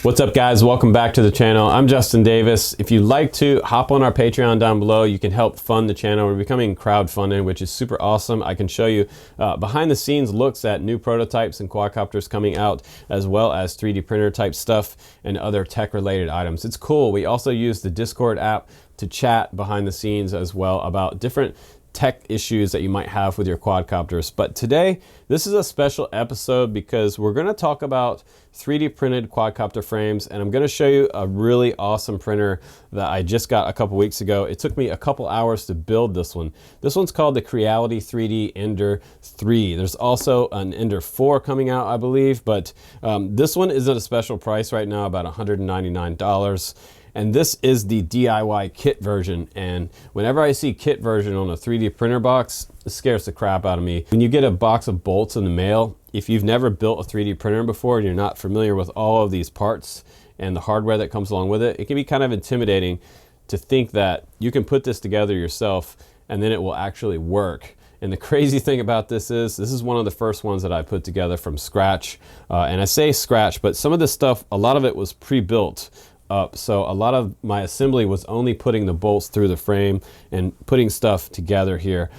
What's up guys, welcome back to the channel. I'm Justin Davis. If you'd like to hop on our Patreon down below, you can help fund the channel. We're becoming crowdfunded, which is super awesome. I can show you behind the scenes looks at new prototypes and quadcopters coming out, as well as 3D printer type stuff and other tech related items. It's cool. We also use the Discord app to chat behind the scenes as well about different tech issues that you might have with your quadcopters. But today, this is a special episode because we're gonna talk about 3D printed quadcopter frames, and I'm gonna show you a really awesome printer that I just got a couple weeks ago. It took me a couple hours to build this one. This one's called the Creality 3D Ender 3. There's also an Ender 4 coming out, I believe, but this one is at a special price right now, about $199. And this is the DIY kit version. And whenever I see kit version on a 3D printer box, it scares the crap out of me. When you get a box of bolts in the mail, if you've never built a 3D printer before and you're not familiar with all of these parts and the hardware that comes along with it, it can be kind of intimidating to think that you can put this together yourself and then it will actually work. And the crazy thing about this is one of the first ones that I put together from scratch. And I say scratch, but some of this stuff, a lot of it was pre-built up. So a lot of my assembly was only putting the bolts through the frame and putting stuff together here.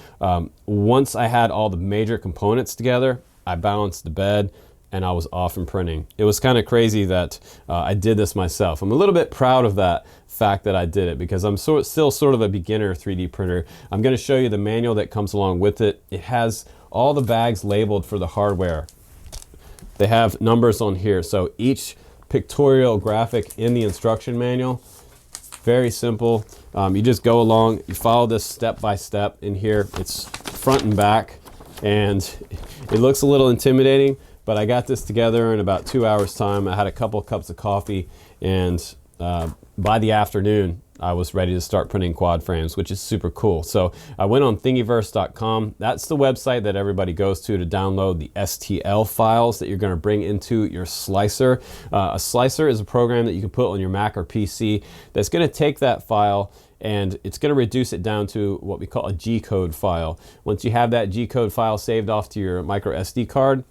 Once I had all the major components together, I balanced the bed and I was off and printing. It was kind of crazy that I did this myself. I'm a little bit proud of that fact that I did it because I'm still sort of a beginner 3D printer. I'm going to show you the manual that comes along with it. It has all the bags labeled for the hardware. They have numbers on here. So each pictorial graphic in the instruction manual, very simple. You just go along, you follow this step by step in here. It's front and back, and it looks a little intimidating, but I got this together in about 2 hours time. I had a couple of cups of coffee, and by the afternoon I was ready to start printing quad frames, which is super cool. So I went on thingiverse.com. That's the website that everybody goes to download the STL files that you're going to bring into your slicer. A slicer is a program that you can put on your Mac or PC that's going to take that file and it's going to reduce it down to what we call a G-code file. Once you have that G-code file saved off to your micro SD card,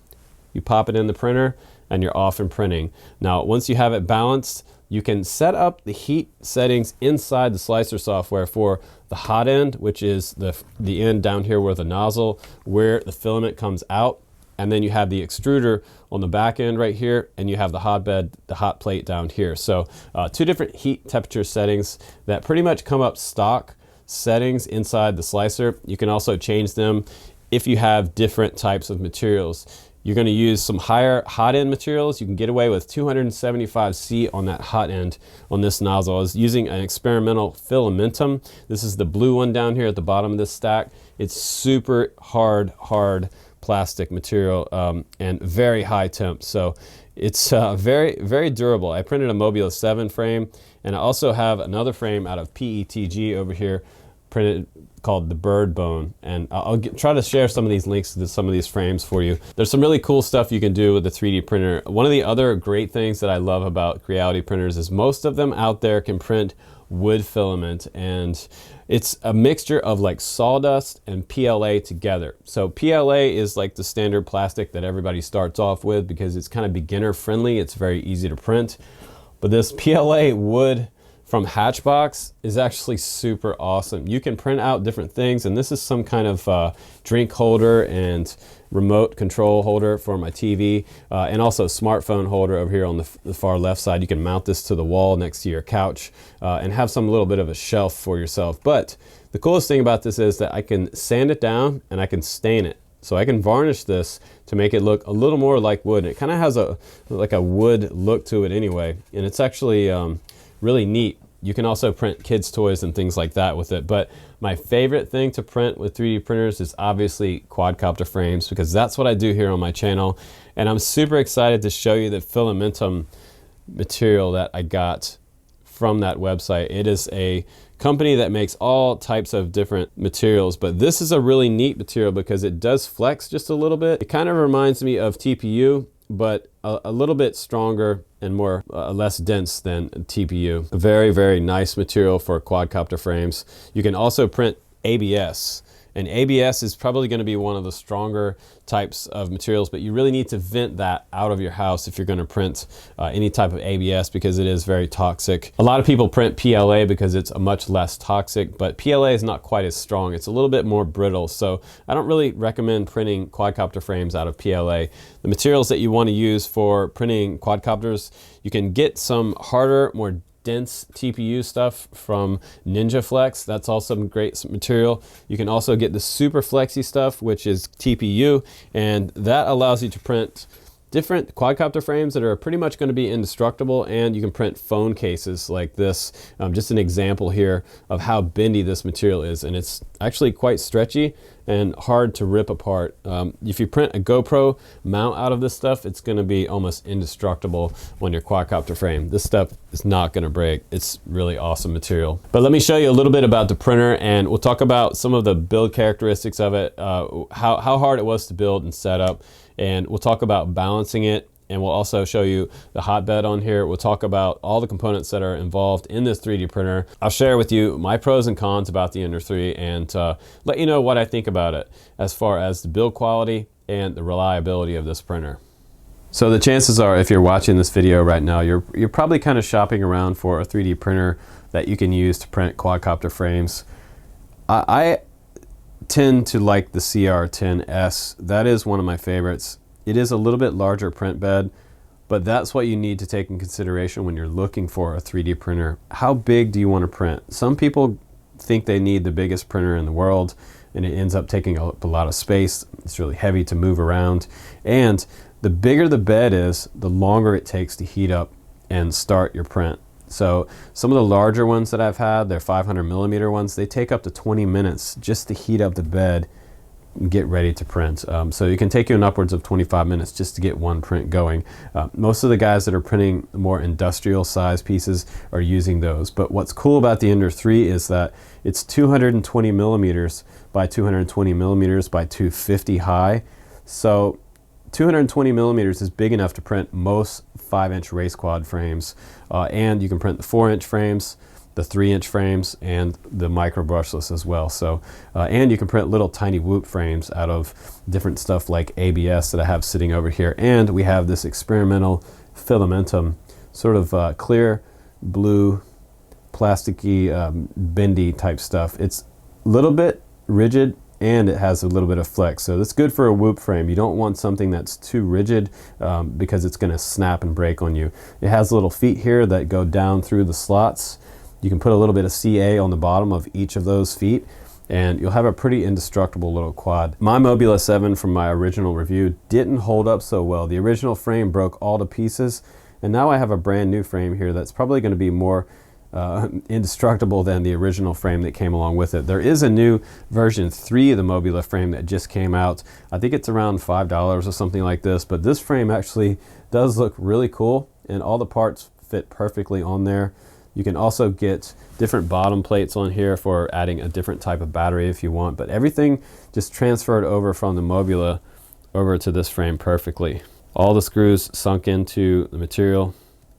you pop it in the printer and you're off and printing. Now, once you have it balanced, you can set up the heat settings inside the slicer software for the hot end, which is the end down here where the nozzle, where the filament comes out. And then you have the extruder on the back end right here, and you have the hotbed, the hot plate down here. So two different heat temperature settings that pretty much come up stock settings inside the slicer. You can also change them if you have different types of materials. You're going to use some higher hot end materials. You can get away with 275C on that hot end on this nozzle. I was using an experimental Filamentum. This is the blue one down here at the bottom of this stack. It's super hard plastic material and very high temp. So it's very durable. I printed a Mobula 7 frame, and I also have another frame out of PETG over here printed called the Bird Bone, and I'll try to share some of these links to some of these frames for you. There's some really cool stuff you can do with the 3D printer. One of the other great things that I love about Creality printers is most of them out there can print wood filament, and it's a mixture of like sawdust and PLA together. So PLA is like the standard plastic that everybody starts off with because it's kind of beginner friendly. It's very easy to print, but this PLA wood from Hatchbox is actually super awesome. You can print out different things, and this is some kind of drink holder and remote control holder for my TV, and also smartphone holder over here on the far left side. You can mount this to the wall next to your couch and have some little bit of a shelf for yourself. But the coolest thing about this is that I can sand it down and I can stain it. So I can varnish this to make it look a little more like wood. And it kind of has like a wood look to it anyway, and it's actually really neat. You can also print kids' toys and things like that with it. But my favorite thing to print with 3D printers is obviously quadcopter frames, because that's what I do here on my channel. And I'm super excited to show you the Filamentum material that I got from that website. It is a company that makes all types of different materials, but this is a really neat material because it does flex just a little bit. It kind of reminds me of TPU, but a little bit stronger and more less dense than TPU. A very nice material for quadcopter frames. You can also print ABS, And ABS is probably going to be one of the stronger types of materials, but you really need to vent that out of your house if you're going to print any type of ABS, because it is very toxic. A lot of people print PLA because it's a much less toxic, but PLA is not quite as strong. It's a little bit more brittle, so I don't really recommend printing quadcopter frames out of PLA. The materials that you want to use for printing quadcopters, you can get some harder, more dense TPU stuff from Ninja Flex. That's also some great material. You can also get the super flexy stuff, which is TPU, and that allows you to print different quadcopter frames that are pretty much going to be indestructible, and you can print phone cases like this. Just an example here of how bendy this material is, and it's actually quite stretchy and hard to rip apart. If you print a GoPro mount out of this stuff, it's going to be almost indestructible on your quadcopter frame. This stuff is not going to break. It's really awesome material. But let me show you a little bit about the printer, and we'll talk about some of the build characteristics of it, how hard it was to build and set up, and we'll talk about balancing it, and we'll also show you the hotbed on here. We'll talk about all the components that are involved in this 3D printer. I'll share with you my pros and cons about the Ender 3 and let you know what I think about it as far as the build quality and the reliability of this printer. So the chances are, if you're watching this video right now, you're probably kind of shopping around for a 3D printer that you can use to print quadcopter frames. I tend to like the CR10S. That is one of my favorites. It is a little bit larger print bed, but that's what you need to take in consideration when you're looking for a 3D printer. How big do you want to print? Some people think they need the biggest printer in the world, and it ends up taking up a lot of space. It's really heavy to move around, and the bigger the bed is, the longer it takes to heat up and start your print. So some of the larger ones that I've had, they're 500 millimeter ones, they take up to 20 minutes just to heat up the bed and get ready to print. So it can take you an upwards of 25 minutes just to get one print going. Most of the guys that are printing more industrial size pieces are using those. But what's cool about the Ender 3 is that it's 220 millimeters by 220 millimeters by 250 high. So 220 millimeters is big enough to print most 5-inch race quad frames, and you can print the 4-inch frames, the 3-inch frames, and the micro brushless as well. So, and you can print little tiny whoop frames out of different stuff like ABS that I have sitting over here. And we have this experimental Filamentum, sort of clear blue, plasticky, bendy type stuff. It's a little bit rigid, and it has a little bit of flex, so that's good for a whoop frame. You don't want something that's too rigid because it's going to snap and break on you. It has little feet here that go down through the slots. You can put a little bit of CA on the bottom of each of those feet, and you'll have a pretty indestructible little quad. My Mobula 7 from my original review didn't hold up so well. The original frame broke all to pieces, and now I have a brand new frame here that's probably going to be more indestructible than the original frame that came along with it. There is a new version 3 of the Mobula frame that just came out. I think it's around $5 or something like this, but this frame actually does look really cool, and all the parts fit perfectly on there. You can also get different bottom plates on here for adding a different type of battery if you want, but everything just transferred over from the Mobula over to this frame perfectly. All the screws sunk into the material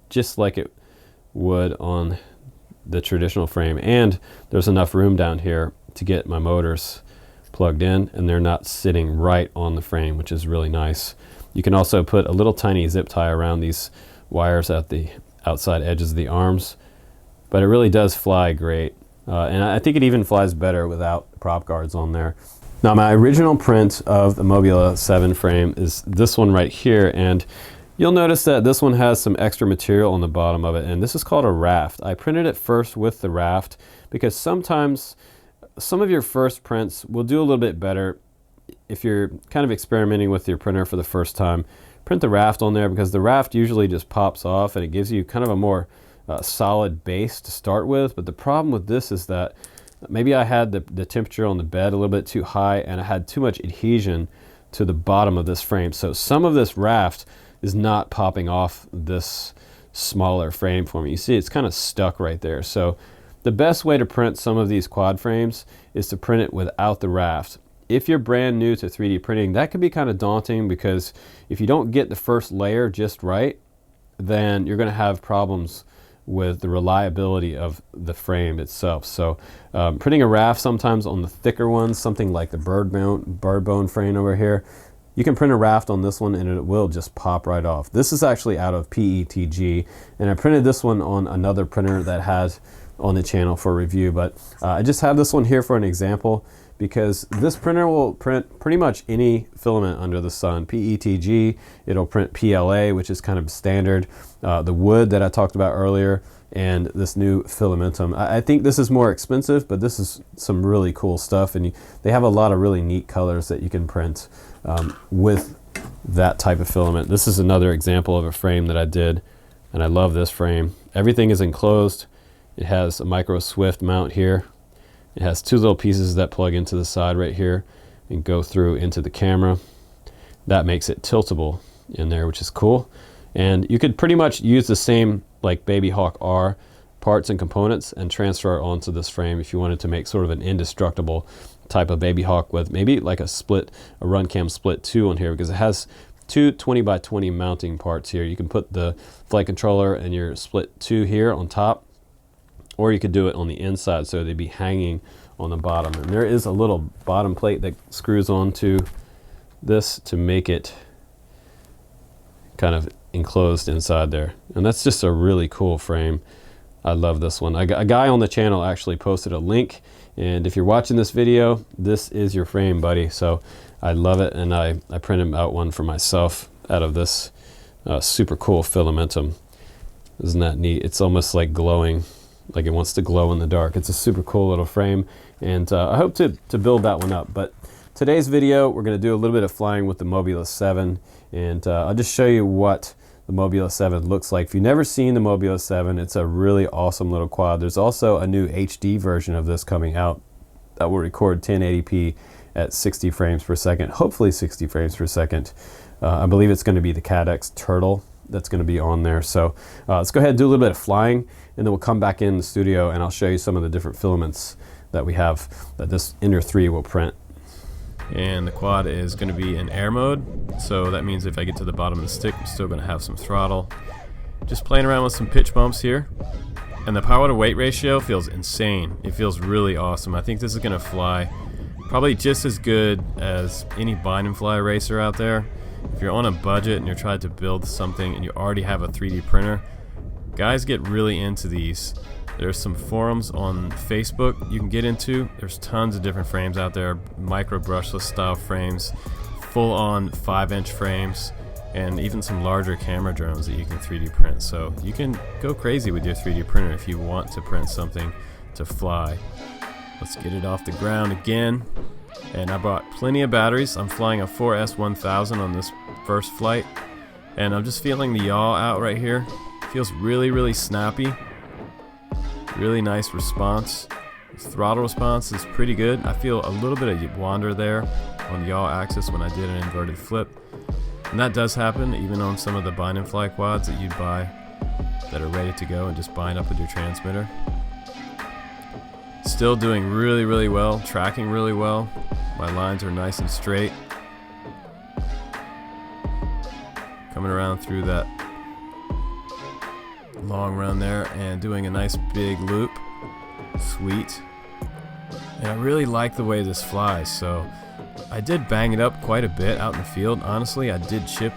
just like it would on the traditional frame, and there's enough room down here to get my motors plugged in, and they're not sitting right on the frame, which is really nice. You can also put a little tiny zip tie around these wires at the outside edges of the arms, but it really does fly great, and I think it even flies better without prop guards on there. Now, my original print of the Mobula 7 frame is this one right here, and you'll notice that this one has some extra material on the bottom of it, and this is called a raft. I printed it first with the raft because sometimes some of your first prints will do a little bit better if you're kind of experimenting with your printer for the first time. Print the raft on there because the raft usually just pops off and it gives you kind of a more solid base to start with. But the problem with this is that maybe I had the temperature on the bed a little bit too high, and I had too much adhesion to the bottom of this frame. So some of this raft is not popping off this smaller frame for me. You see, it's kind of stuck right there. So the best way to print some of these quad frames is to print it without the raft. If you're brand new to 3D printing, that can be kind of daunting because if you don't get the first layer just right, then you're going to have problems with the reliability of the frame itself. So printing a raft sometimes on the thicker ones, something like the bird bone frame over here, you can print a raft on this one and it will just pop right off. This is actually out of PETG, and I printed this one on another printer that has on the channel for review, but I just have this one here for an example because this printer will print pretty much any filament under the sun. PETG, it'll print PLA, which is kind of standard, the wood that I talked about earlier, and this new Filamentum. I think this is more expensive, but this is some really cool stuff, and they have a lot of really neat colors that you can print with that type of filament. This is another example of a frame that I did, and I love this frame. Everything is enclosed. It has a micro Swift mount here. It has two little pieces that plug into the side right here and go through into the camera. That makes it tiltable in there, which is cool. And you could pretty much use the same like Baby Hawk R parts and components and transfer it onto this frame if you wanted to make sort of an indestructible type of Baby Hawk with maybe like a Runcam Split 2 on here, because it has two 20x20 mounting parts here. You can put the flight controller and your Split 2 here on top, or you could do it on the inside so they'd be hanging on the bottom. And there is a little bottom plate that screws onto this to make it kind of enclosed inside there. And that's just a really cool frame. I love this one. A guy on the channel actually posted a link, and if you're watching this video, this is your frame, buddy. So I love it, and I printed out one for myself out of this super cool Filamentum. Isn't that neat? It's almost like glowing, like it wants to glow in the dark. It's a super cool little frame, and I hope to build that one up. But today's video, we're going to do a little bit of flying with the Mobula 7, and I'll just show you what the Mobula 7 looks like. If you've never seen the Mobula 7, it's a really awesome little quad. There's also a new HD version of this coming out that will record 1080p at 60 frames per second, hopefully 60 frames per second. I believe it's going to be the Cadex Turtle that's going to be on there. So let's go ahead and do a little bit of flying, and then we'll come back in the studio and I'll show you some of the different filaments that we have that this Ender 3 will print. And the quad is going to be in air mode, so that means if I get to the bottom of the stick, I'm still going to have some throttle. Just playing around with some pitch bumps here, and the power to weight ratio feels insane. It feels really awesome. I think this is going to fly probably just as good as any bind and fly racer out there. If you're on a budget and you're trying to build something and you already have a 3D printer, guys get really into these. There's some forums on Facebook you can get into. There's tons of different frames out there, micro brushless style frames, full on 5-inch frames, and even some larger camera drones that you can 3D print. So you can go crazy with your 3D printer if you want to print something to fly. Let's get it off the ground again. And I brought plenty of batteries. I'm flying a 4S1000 on this first flight, and I'm just feeling the yaw out right here. It feels really, really snappy. Really nice response. The throttle response is pretty good. I feel a little bit of wander there on the yaw axis when I did an inverted flip. And that does happen even on some of the bind and fly quads that you'd buy that are ready to go and just bind up with your transmitter. Still doing really, really well, tracking really well. My lines are nice and straight. Coming around through that long run there and doing a nice big loop. Sweet. And I really like the way this flies, so I did bang it up quite a bit out in the field. Honestly, I did chip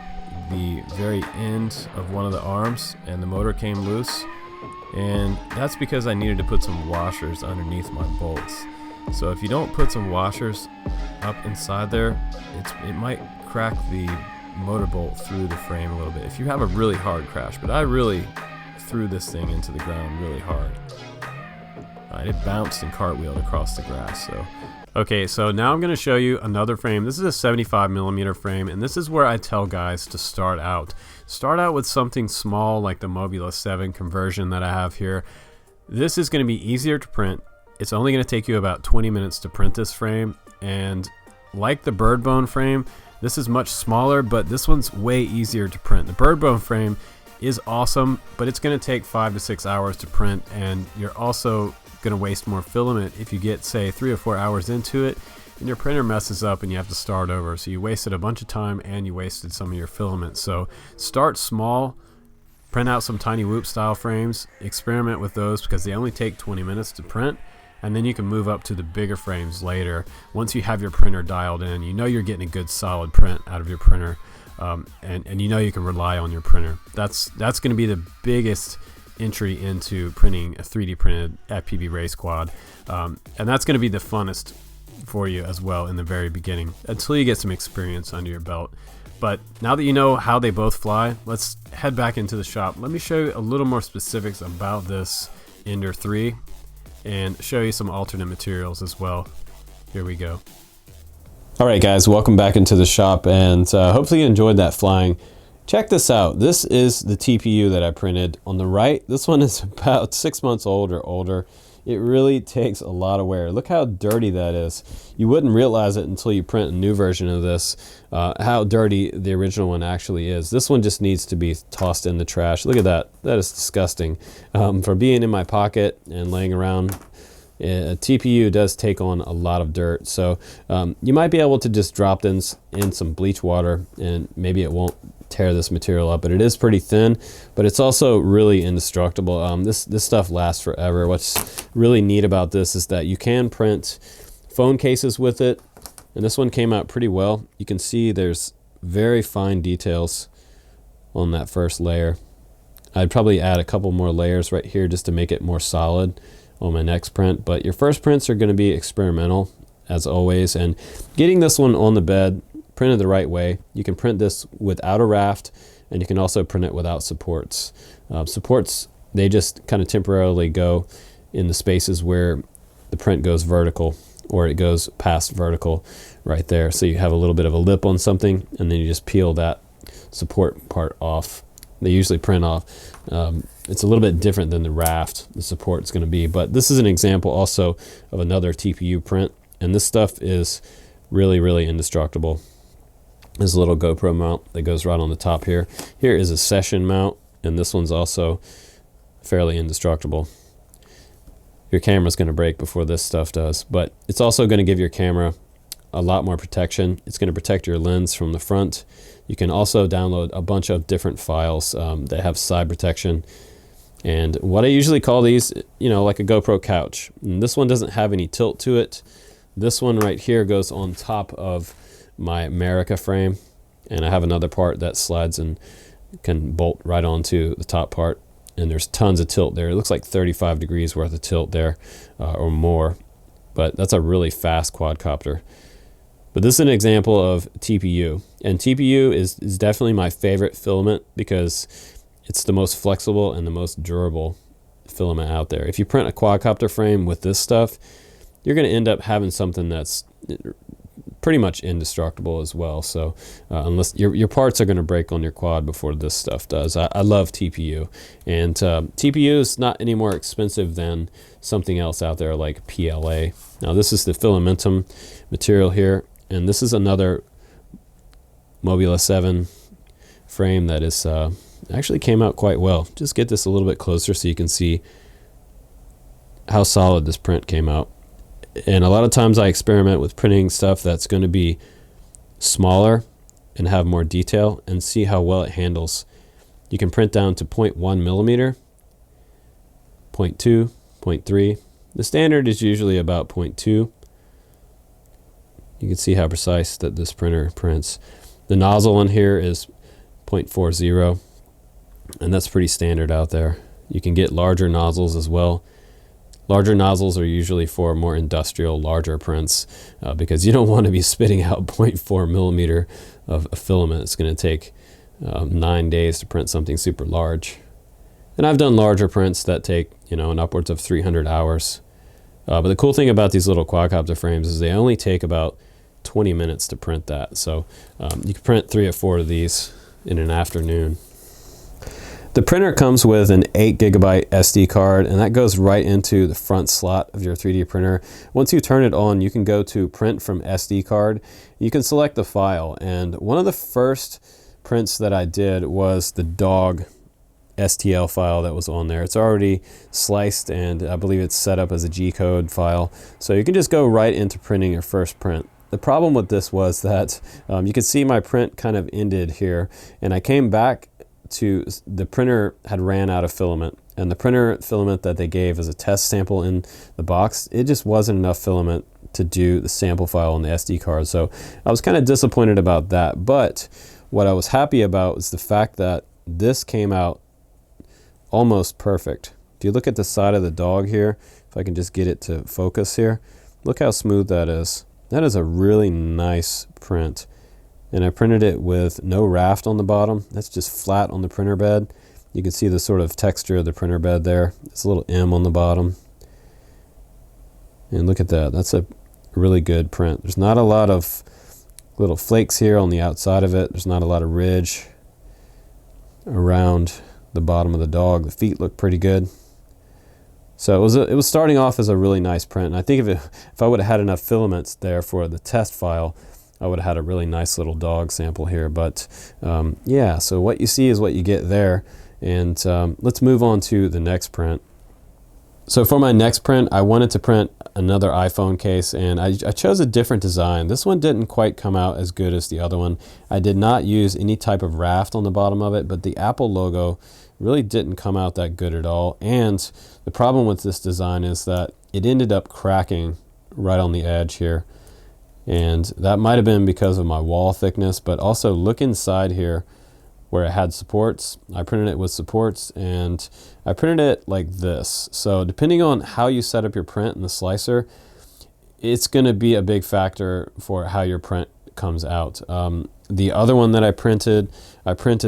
the very end of one of the arms and the motor came loose, and that's because I needed to put some washers underneath my bolts. So if you don't put some washers up inside there, it might crack the motor bolt through the frame a little bit if you have a really hard crash. But I really threw this thing into the ground really hard. It bounced and cartwheeled across the grass. Okay, so now I'm going to show you another frame. This is a 75mm frame, and this is where I tell guys to start out. Start out with something small like the Mobula 7 conversion that I have here. This is going to be easier to print. It's only going to take you about 20 minutes to print this frame, and like the bird bone frame, this is much smaller, but this one's way easier to print. The bird bone frame is awesome, but it's going to take 5 to 6 hours to print, and you're also going to waste more filament if you get, say, 3 or 4 hours into it and your printer messes up and you have to start over. So you wasted a bunch of time and you wasted some of your filament. So start small, Print out some tiny whoop style frames, experiment with those because they only take 20 minutes to print, and then you can move up to the bigger frames later. Once you have your printer dialed in, you know you're getting a good solid print out of your printer, and you know you can rely on your printer. That's going to be the biggest entry into printing a 3D printed FPV race quad, and that's going to be the funnest for you as well in the very beginning until you get some experience under your belt. But now that you know how they both fly, let's head back into the shop. Let me show you a little more specifics about this Ender 3 and show you some alternate materials as well. Here we go. All right guys, welcome back into the shop, and hopefully you enjoyed that flying. Check this out. This is the TPU that I printed. On the right, this one is about 6 months old or older. It really takes a lot of wear. Look how dirty that is. You wouldn't realize it until you print a new version of this, how dirty the original one actually is. This one just needs to be tossed in the trash. Look at that. That is disgusting. For being in my pocket and laying around, a TPU does take on a lot of dirt. So you might be able to just drop in some bleach water and maybe it won't tear this material up, but it is pretty thin, but it's also really indestructible. This stuff lasts forever. What's really neat about this is that you can print phone cases with it, and this one came out pretty well. You can see there's very fine details on that first layer. I'd probably add a couple more layers right here just to make it more solid on my next print, but your first prints are going to be experimental as always, and getting this one on the bed printed the right way. You can print this without a raft, and you can also print it without supports. Supports, they just kind of temporarily go in the spaces where the print goes vertical, or it goes past vertical right there. So you have a little bit of a lip on something, and then you just peel that support part off. They usually print off. It's a little bit different than the raft, the support's going to be, but this is an example also of another TPU print, and this stuff is really, really indestructible. There's a little GoPro mount that goes right on the top here. Here is a session mount, and this one's also fairly indestructible. Your camera's going to break before this stuff does, but it's also going to give your camera a lot more protection. It's going to protect your lens from the front. You can also download a bunch of different files that have side protection. And what I usually call these, you know, like a GoPro couch. And this one doesn't have any tilt to it. This one right here goes on top of my America frame, and I have another part that slides and can bolt right onto the top part, and there's tons of tilt there. It looks like 35 degrees worth of tilt there or more, but that's a really fast quadcopter. But this is an example of TPU, and TPU is definitely my favorite filament because it's the most flexible and the most durable filament out there. If you print a quadcopter frame with this stuff, you're going to end up having something that's pretty much indestructible as well. So unless your parts are going to break on your quad before this stuff does. I love TPU, and TPU is not any more expensive than something else out there like PLA. Now this is the Filamentum material here, and this is another Mobula 7 frame that is actually came out quite well. Just get this a little bit closer so you can see how solid this print came out. And a lot of times I experiment with printing stuff that's going to be smaller and have more detail and see how well it handles. You can print down to 0.1 millimeter, 0.2, 0.3. The standard is usually about 0.2. You can see how precise that this printer prints. The nozzle in here is 0.40, and that's pretty standard out there. You can get larger nozzles as well. Larger nozzles are usually for more industrial, larger prints because you don't want to be spitting out 0.4 millimeter of a filament. It's going to take 9 days to print something super large. And I've done larger prints that take, you know, an upwards of 300 hours. But the cool thing about these little quadcopter frames is they only take about 20 minutes to print that. So you can print 3 or 4 of these in an afternoon. The printer comes with an 8 GB SD card, and that goes right into the front slot of your 3D printer. Once you turn it on, you can go to print from SD card. You can select the file, and one of the first prints that I did was the dog STL file that was on there. It's already sliced, and I believe it's set up as a G-code file. So you can just go right into printing your first print. The problem with this was that you could see my print kind of ended here, and I came back the printer had ran out of filament, and the printer filament that they gave as a test sample in the box, it just wasn't enough filament to do the sample file on the SD card. So I was kind of disappointed about that, but what I was happy about was the fact that this came out almost perfect. If you look at the side of the dog here, if I can just get it to focus here, look how smooth that is. That is a really nice print. And I printed it with no raft on the bottom. That's just flat on the printer bed. You can see the sort of texture of the printer bed there. It's a little M on the bottom. And look at that. That's a really good print. There's not a lot of little flakes here on the outside of it. There's not a lot of ridge around the bottom of the dog. The feet look pretty good. So it was starting off as a really nice print. And I think if I would have had enough filaments there for the test file, I would have had a really nice little dog sample here. But yeah, so what you see is what you get there. And let's move on to the next print. So for my next print, I wanted to print another iPhone case, and I chose a different design. This one didn't quite come out as good as the other one. I did not use any type of raft on the bottom of it, but the Apple logo really didn't come out that good at all. And the problem with this design is that it ended up cracking right on the edge here. And that might have been because of my wall thickness, but also look inside here where it had supports. I printed it with supports, and I printed it like this. So depending on how you set up your print in the slicer, it's going to be a big factor for how your print comes out. The other one that I printed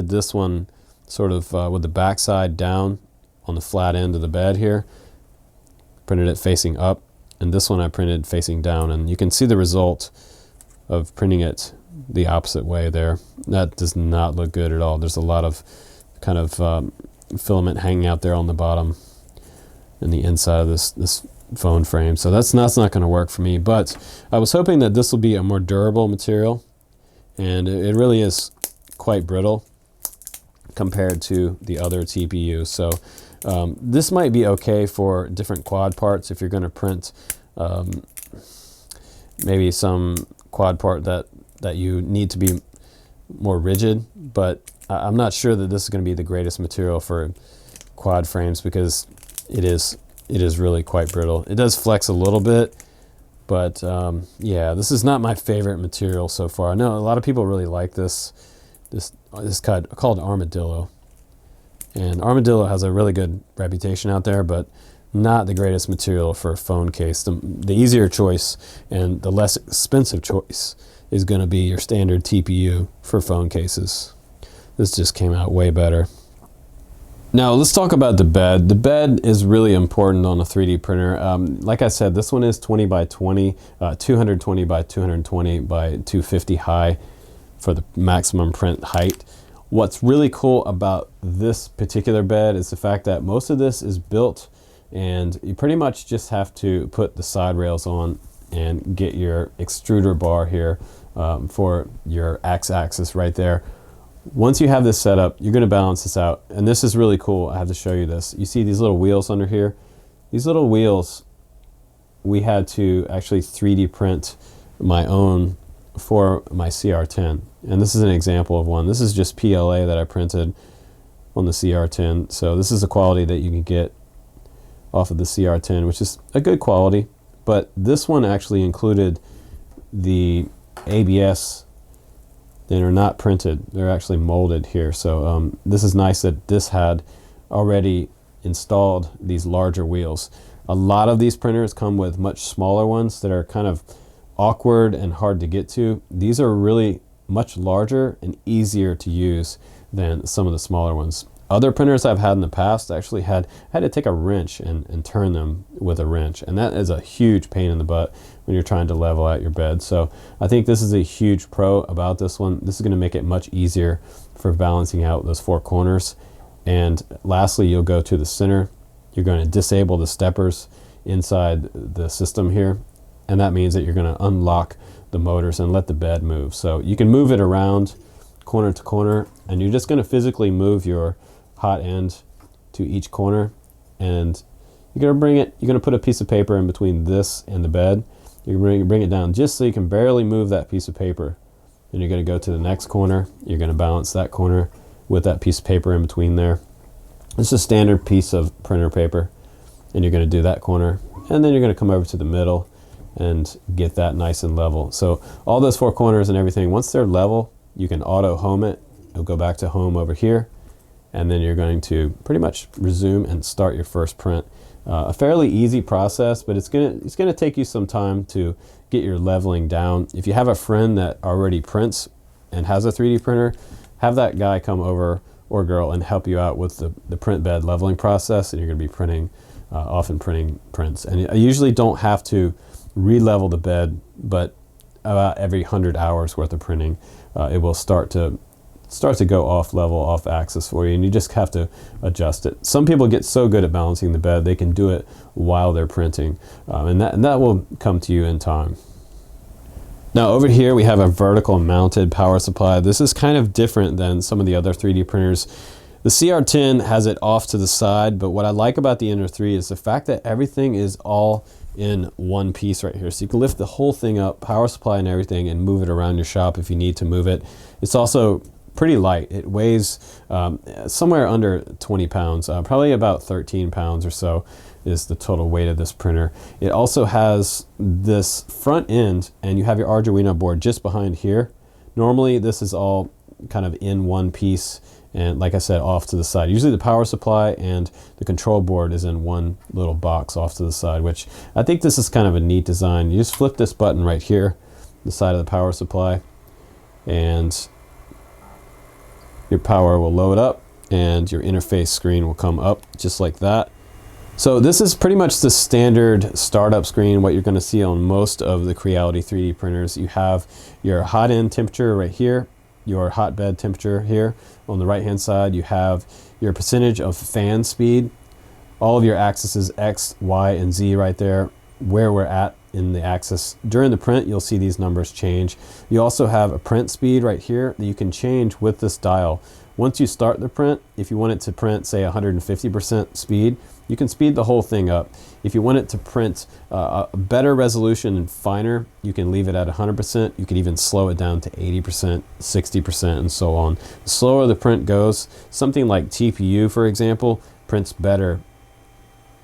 this one sort of with the backside down on the flat end of the bed here. Printed it facing up, and this one I printed facing down, and you can see the result of printing it the opposite way there. That does not look good at all. There's a lot of kind of filament hanging out there on the bottom and the inside of this phone frame. So that's not going to work for me, but I was hoping that this will be a more durable material, and it really is quite brittle compared to the other TPU. So this might be okay for different quad parts if you're going to print maybe some quad part that you need to be more rigid, but I'm not sure that this is going to be the greatest material for quad frames because it is really quite brittle. It does flex a little bit, but yeah, this is not my favorite material so far. I know a lot of people really like this called Armadillo, and Armadillo has a really good reputation out there, but not the greatest material for a phone case. The easier choice and the less expensive choice is going to be your standard TPU for phone cases. This just came out way better. Now let's talk about the bed. The bed is really important on a 3D printer. Like I said, this one is 20 by 20, 220 by 220 by 250 high for the maximum print height. What's really cool about this particular bed is the fact that most of this is built, and you pretty much just have to put the side rails on and get your extruder bar here for your x-axis right there. Once you have this set up, you're going to balance this out, and this is really cool. I have to show you this. You see these little wheels under here? These little wheels, we had to actually 3D print my own for my CR10, and this is an example of one. This is just PLA that I printed on the CR10, so this is the quality that you can get off of the CR10, which is a good quality, but this one actually included the ABS. They are not printed, they're actually molded here. So this is nice that this had already installed these larger wheels. A lot of these printers come with much smaller ones that are kind of awkward and hard to get to. These are really much larger and easier to use than some of the smaller ones. Other printers I've had in the past actually had to take a wrench and turn them with a wrench, and that is a huge pain in the butt when you're trying to level out your bed. So I think this is a huge pro about this one. This is going to make it much easier for balancing out those four corners. And lastly, you'll go to the center. You're going to disable the steppers inside the system here, and that means that you're going to unlock the motors and let the bed move. So you can move it around corner to corner, and you're just going to physically move your hot end to each corner, and you're going to put a piece of paper in between this and the bed. You're going to bring it down just so you can barely move that piece of paper. Then you're going to go to the next corner. You're going to balance that corner, with that piece of paper in between there. This is a standard piece of printer paper, and you're going to do that corner, and then you're going to come over to the middle and get that nice and level. So all those four corners and everything, once they're level, you can auto home it. It'll go back to home over here, and then you're going to pretty much resume and start your first print. A fairly easy process, but it's gonna take you some time to get your leveling down. If you have a friend that already prints and has a 3D printer, have that guy come over or girl and help you out with the print bed leveling process, and you're gonna be printing, often printing prints. And I usually don't have to re-level the bed, but about every 100 hours worth of printing, it will start to go off level, off axis for you, and you just have to adjust it. Some people get so good at balancing the bed, they can do it while they're printing, and that will come to you in time. Now over here we have a vertical mounted power supply. This is kind of different than some of the other 3D printers. The CR10 has it off to the side, but what I like about the Ender 3 is the fact that everything is all in one piece right here. So you can lift the whole thing up, power supply and everything, and move it around your shop if you need to move it. It's also pretty light. It weighs somewhere under 20 pounds, probably about 13 pounds or so is the total weight of this printer. It also has this front end, and you have your Arduino board just behind here. Normally this is all kind of in one piece, and like I said, off to the side. Usually the power supply and the control board is in one little box off to the side, which I think this is kind of a neat design. You just flip this button right here, the side of the power supply, and your power will load up and your interface screen will come up just like that. So this is pretty much the standard startup screen, what you're going to see on most of the Creality 3D printers. You have your hot end temperature right here, your hot bed temperature here. On the right hand side you have your percentage of fan speed, all of your axes X, Y, and Z right there, where we're at in the axis. During the print you'll see these numbers change. You also have a print speed right here that you can change with this dial. Once you start the print, if you want it to print say 150% speed, you can speed the whole thing up. If you want it to print a better resolution and finer, you can leave it at 100%. You can even slow it down to 80%, 60%, and so on. The slower the print goes, something like TPU, for example, prints better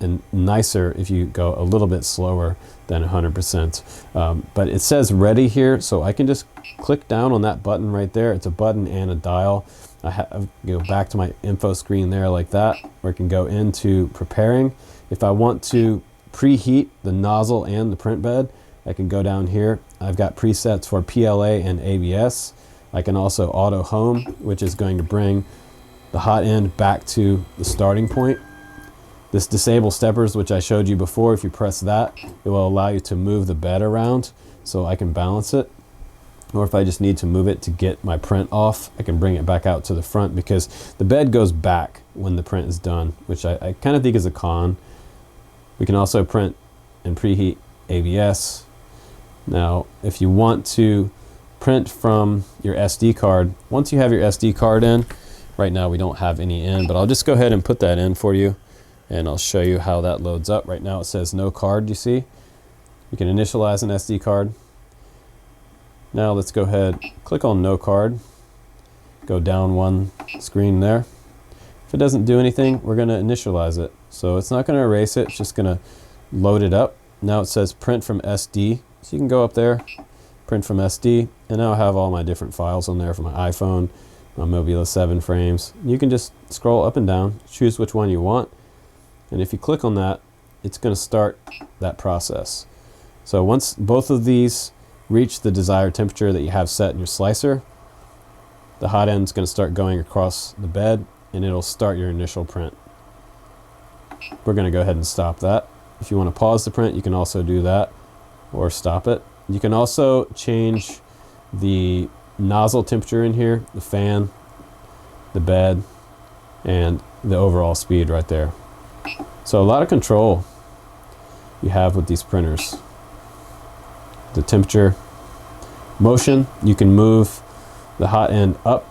and nicer if you go a little bit slower than 100%. But it says ready here, so I can just click down on that button right there. It's a button and a dial. I go back to my info screen there like that, or I can go into preparing. If I want to preheat the nozzle and the print bed, I can go down here. I've got presets for PLA and ABS. I can also auto home, which is going to bring the hot end back to the starting point. This disable steppers, which I showed you before, if you press that, it will allow you to move the bed around so I can balance it. Or if I just need to move it to get my print off, I can bring it back out to the front, because the bed goes back when the print is done, which I kind of think is a con. We can also print and preheat ABS. Now, if you want to print from your SD card, once you have your SD card in, right now we don't have any in, but I'll just go ahead and put that in for you, and I'll show you how that loads up. Right now it says no card, you see. You can initialize an SD card. Now let's go ahead, click on no card, go down one screen there. If it doesn't do anything, we're going to initialize it. So it's not going to erase it, it's just going to load it up. Now it says print from SD, so you can go up there, print from SD, and now I have all my different files on there for my iPhone, my Mobile 7 frames. You can just scroll up and down, choose which one you want, and if you click on that, it's going to start that process. So once both of these reach the desired temperature that you have set in your slicer, the hot end is going to start going across the bed, and it'll start your initial print. We're going to go ahead and stop that. If you want to pause the print, you can also do that, or stop it. You can also change the nozzle temperature in here, the fan, the bed, and the overall speed right there. So a lot of control you have with these printers. The temperature, motion, you can move the hot end up,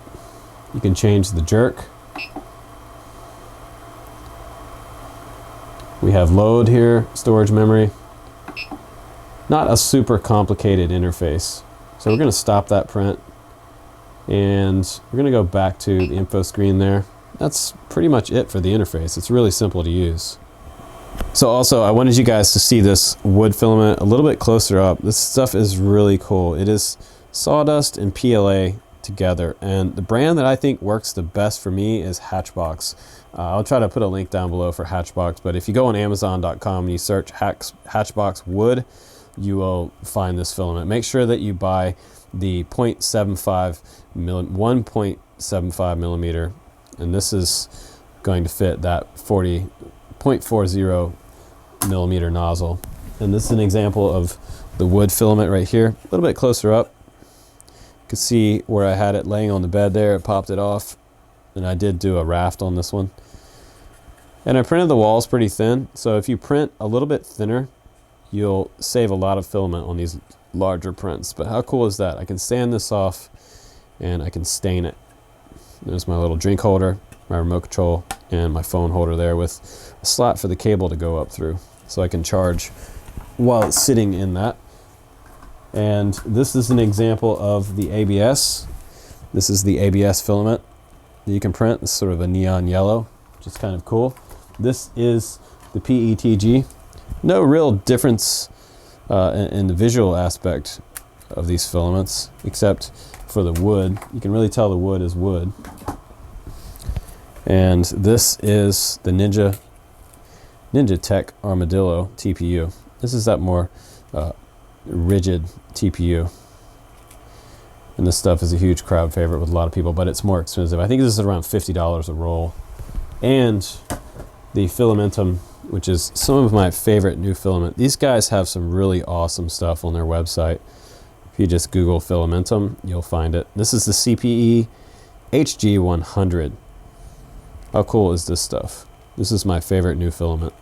you can change the jerk. We have load here, storage memory. Not a super complicated interface. So we're going to stop that print. And we're gonna go back to the info screen there. That's pretty much it for the interface. It's really simple to use. So also, I wanted you guys to see this wood filament a little bit closer up. This stuff is really cool. It is sawdust and PLA together, and the brand that I think works the best for me is Hatchbox. I'll try to put a link down below for Hatchbox, but if you go on Amazon.com and you search Hatchbox wood, you will find this filament. Make sure that you buy the 1.75 millimeter, and this is going to fit that 0.40 millimeter nozzle. And this is an example of the wood filament right here. A little bit closer up, you can see where I had it laying on the bed there. It popped it off, and I did do a raft on this one. And I printed the walls pretty thin, so if you print a little bit thinner, you'll save a lot of filament on these larger prints. But how cool is that? I can sand this off and I can stain it. There's my little drink holder, my remote control, and my phone holder there with a slot for the cable to go up through, so I can charge while it's sitting in that. And this is an example of the ABS. This is the ABS filament that you can print. It's sort of a neon yellow, which is kind of cool. This is the PETG. No real difference in the visual aspect of these filaments, except for the wood. You can really tell the wood is wood. And this is the Ninja Tech Armadillo TPU. This is that more rigid TPU. And this stuff is a huge crowd favorite with a lot of people, but it's more expensive. I think this is around $50 a roll. And the Filamentum, which is some of my favorite new filament. These guys have some really awesome stuff on their website. If you just Google Filamentum, you'll find it. This is the CPE HG100. How cool is this stuff? This is my favorite new filament.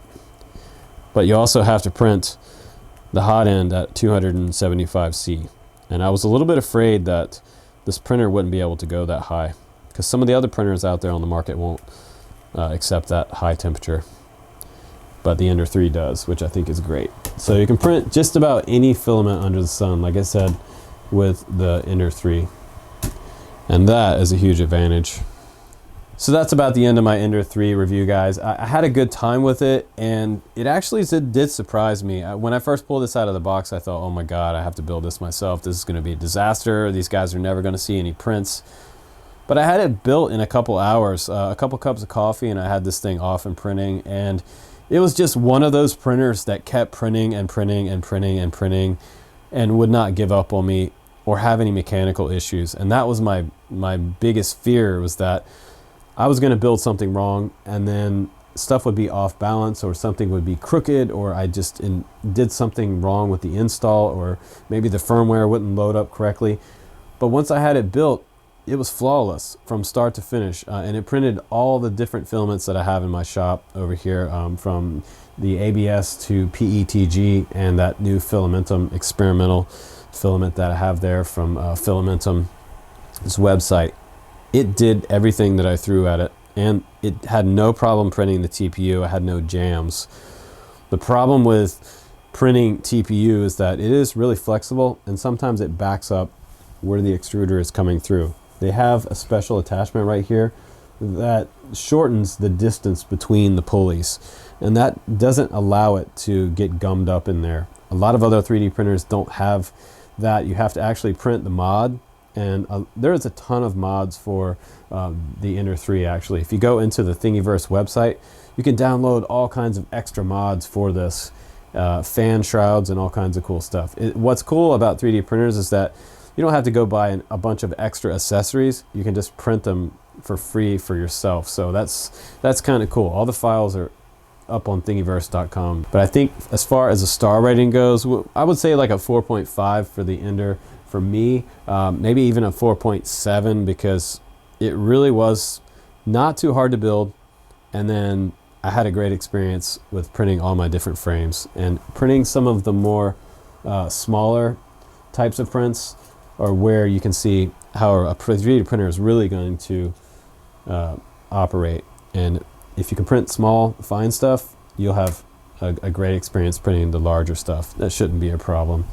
But you also have to print the hot end at 275C. And I was a little bit afraid that this printer wouldn't be able to go that high, because some of the other printers out there on the market won't accept that high temperature. But the Ender 3 does, which I think is great. So you can print just about any filament under the sun, like I said, with the Ender 3. And that is a huge advantage. So that's about the end of my Ender 3 review, guys. I had a good time with it, and it actually did surprise me. When I first pulled this out of the box, I thought, oh my God, I have to build this myself. This is gonna be a disaster. These guys are never gonna see any prints. But I had it built in a couple hours, a couple cups of coffee, and I had this thing off and printing. And it was just one of those printers that kept printing and printing and printing and printing and would not give up on me or have any mechanical issues. And that was my biggest fear, was that I was gonna build something wrong and then stuff would be off balance, or something would be crooked, or I just did something wrong with the install, or maybe the firmware wouldn't load up correctly. But once I had it built, it was flawless from start to finish, and it printed all the different filaments that I have in my shop over here, from the ABS to PETG and that new Filamentum experimental filament that I have there from Filamentum's website. It did everything that I threw at it, and it had no problem printing the TPU. I had no jams. The problem with printing TPU is that it is really flexible, and sometimes it backs up where the extruder is coming through. They have a special attachment right here that shortens the distance between the pulleys, and that doesn't allow it to get gummed up in there. A lot of other 3D printers don't have that. You have to actually print the mod, and there is a ton of mods for the Ender 3 actually. If you go into the Thingiverse website, you can download all kinds of extra mods for this, fan shrouds and all kinds of cool stuff. What's cool about 3D printers is that you don't have to go buy a bunch of extra accessories. You can just print them for free for yourself. So that's kind of cool. All the files are up on Thingiverse.com. But I think as far as a star rating goes, I would say like a 4.5 for the Ender for me. Maybe even a 4.7, because it really was not too hard to build. And then I had a great experience with printing all my different frames, and printing some of the more smaller types of prints, or where you can see how a 3D printer is really going to operate. And if you can print small, fine stuff, you'll have a great experience printing the larger stuff. That shouldn't be a problem.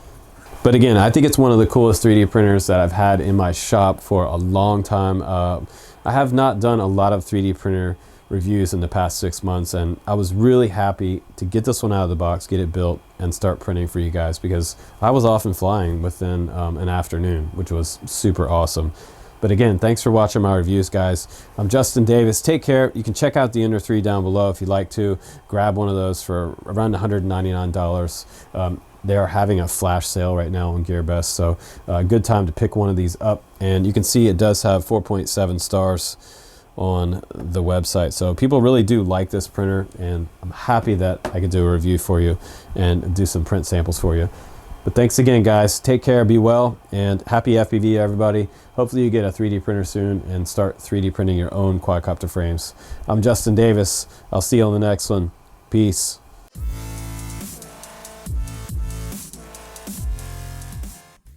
But again, I think it's one of the coolest 3D printers that I've had in my shop for a long time. I have not done a lot of 3D printer reviews in the past 6 months, and I was really happy to get this one out of the box, get it built, and start printing for you guys, because I was off and flying within an afternoon, which was super awesome. But again, thanks for watching my reviews, guys. I'm Justin Davis. Take care. You can check out the Ender 3 down below if you'd like to. Grab one of those for around $199. They are having a flash sale right now on GearBest, so good time to pick one of these up. And you can see it does have 4.7 stars on the website, so people really do like this printer, and I'm happy that I could do a review for you and do some print samples for you. But thanks again, guys. Take care, be well, and happy FPV, everybody. Hopefully you get a 3D printer soon and start 3D printing your own quadcopter frames. I'm Justin Davis. I'll see you on the next one. Peace.